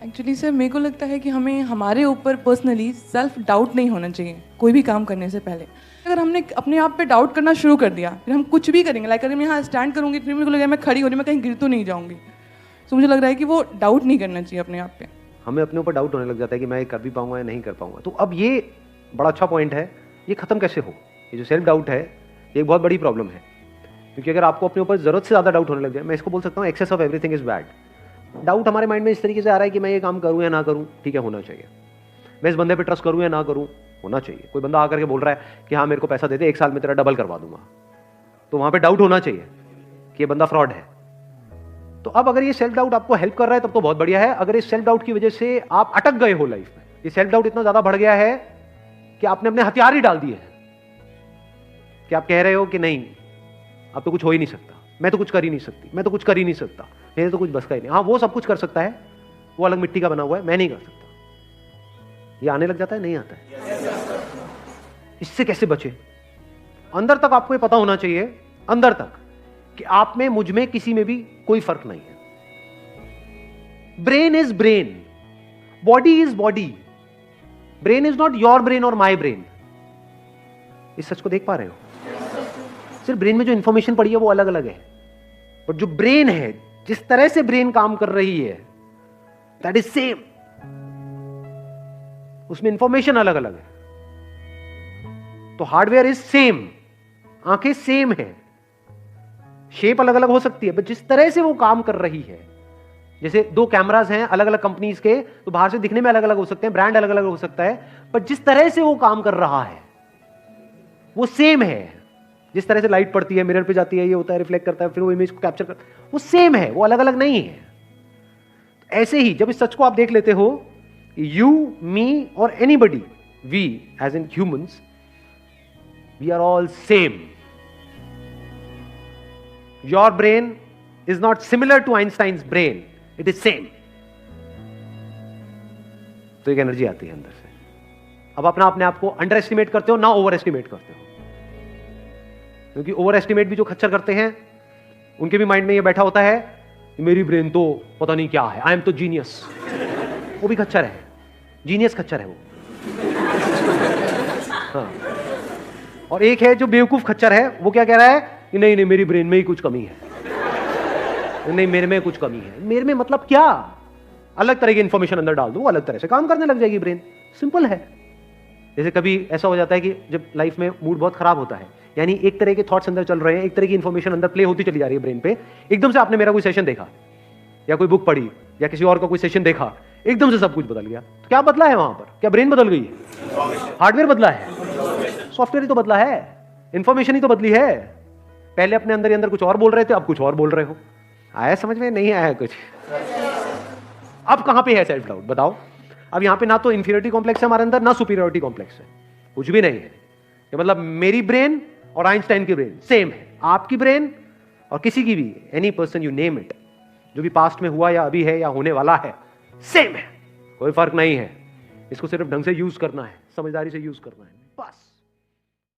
Actually sir मेरे को लगता है कि हमें हमारे ऊपर पर्सनली सेल्फ डाउट नहीं होना चाहिए कोई भी काम करने से पहले। अगर हमने अपने आप पे डाउट करना शुरू कर दिया फिर हम कुछ भी करेंगे, लाइक अगर मैं यहाँ स्टैंड करूँगी फिर मेरे को लगेगा मैं खड़ी हो रही, मैं कहीं गिर तो नहीं जाऊँगी। तो मुझे लग रहा है कि वो डाउट नहीं करना चाहिए अपने आप पे। हमें अपने ऊपर डाउट होने लग जाता है कि मैं ये कर भी पाऊंगा या नहीं कर पाऊंगा। तो अब ये बड़ा अच्छा पॉइंट है, ये खत्म कैसे हो? ये जो सेल्फ डाउट है ये एक बहुत बड़ी प्रॉब्लम है, क्योंकि अगर आपको अपने ऊपर जरूरत से ज़्यादा डाउट होने लग जाए, मैं इसको बोल सकता हूँ excess of everything is bad. Doubt हमारे माइंड में इस तरीके से आ रहा है कि मैं ये काम करूँ या ना करूँ, ठीक है होना चाहिए। मैं इस बंदे पे ट्रस्ट करूँ या ना करूँ, होना चाहिए। कोई बंदा आकर के बोल रहा है कि हाँ मेरे को पैसा दे दे, 1 साल में तेरा डबल करवा दूंगा, तो वहां पे डाउट होना चाहिए कि ये बंदा फ्रॉड है। तो अब अगर ये सेल्फ डाउट आपको हेल्प कर रहा है तब तो बहुत बढ़िया है। अगर इस सेल्फ डाउट की वजह से आप अटक गए हो लाइफ में, ये सेल्फ डाउट इतना ज्यादा बढ़ गया है कि आपने अपने हथियार ही डाल दिए हैं, कि आप कह रहे हो कि नहीं अब तो कुछ हो ही नहीं सकता, मैं तो कुछ कर ही नहीं सकती, मैं तो कुछ कर ही नहीं सकता, मेरे तो कुछ बस का ही नहीं। हाँ वो सब कुछ कर सकता है, वो अलग मिट्टी का बना हुआ है, मैं नहीं कर सकता। ये आने लग जाता है, नहीं आता है। इससे कैसे बचे? अंदर तक आपको ये पता होना चाहिए, अंदर तक, कि आप में, मुझ में, किसी में भी कोई फर्क नहीं है। Brain is brain, body is body. Brain is not your brain और माई ब्रेन। इस सच को देख पा रहे हो? सिर्फ ब्रेन में जो इंफॉर्मेशन पड़ी है वो अलग अलग है, पर जो ब्रेन है, जिस तरह से ब्रेन काम कर रही है, दैट इज सेम। उसमें इंफॉर्मेशन अलग अलग है। तो हार्डवेयर इज सेम, आंखें सेम है, शेप अलग अलग हो सकती है, बट जिस तरह से वो काम कर रही है, जैसे 2 कैमरास हैं अलग अलग कंपनीज के, तो बाहर से दिखने में अलग अलग हो सकते हैं, ब्रांड अलग अलग हो सकता है, पर जिस तरह से वो काम कर रहा है वो सेम है। जिस तरह से लाइट पड़ती है, मिरर पे जाती है, ये होता है, रिफ्लेक्ट करता है, फिर वो इमेज को कैप्चर करता है, वो सेम है, वो अलग अलग नहीं है। ऐसे ही जब इस सच को आप देख लेते हो, यू, मी और anybody, we as in humans, we are all same. Your brain is not similar to Einstein's brain, it is same. तो एक एनर्जी आती है अंदर से। अब अपने आप को अंडर एस्टिमेट करते हो ना ओवर एस्टिमेट करते हो, क्योंकि ओवर एस्टिमेट भी जो खच्चर करते हैं उनके भी माइंड में ये बैठा होता है कि मेरी ब्रेन तो पता नहीं क्या है, आई एम तो जीनियस। वो भी खच्चर है, जीनियस खच्चर है वो। हाँ। और एक है जो बेवकूफ खच्चर है, वो क्या कह रहा है कि नहीं नहीं मेरी ब्रेन में ही कुछ कमी है, नहीं मेरे में कुछ कमी है। मेरे में मतलब क्या? अलग तरह की इंफॉर्मेशन अंदर डाल दो, अलग तरह से काम करने लग जाएगी ब्रेन। सिंपल है। जैसे कभी ऐसा हो जाता है कि जब लाइफ में मूड बहुत खराब होता है, यानी एक तरह के थॉट्स अंदर चल रहे हैं, एक तरह की इंफॉर्मेशन अंदर प्ले होती चली जा रही है ब्रेन पे, एकदम से आपने मेरा कोई सेशन देखा या कोई बुक पढ़ी या किसी और का कोई सेशन देखा, एकदम से सब कुछ बदल गया। तो क्या बदला है वहां पर? क्या ब्रेन बदल गई है? हार्डवेयर बदला है, सॉफ्टवेयर ही तो बदला है, इंफॉर्मेशन ही तो बदली है। पहले अपने अंदर ही अंदर कुछ और बोल रहे थे, अब कुछ और बोल रहे हो। आया समझ में? नहीं आया कुछ? अब कहां पे है सेल्फ डाउट बताओ? अब यहां पे ना तो इंफीरियरिटी कॉम्प्लेक्स है हमारे अंदर, ना सुपीरियरिटी कॉम्प्लेक्स है, कुछ भी नहीं है। ये मतलब मेरी ब्रेन और आइंस्टाइन की ब्रेन सेम है, आपकी ब्रेन और किसी की भी, any person you name it, जो भी पास्ट में हुआ या अभी है या होने वाला है, सेम है, कोई फर्क नहीं है। इसको सिर्फ ढंग से यूज करना है, समझदारी से यूज करना है, बस।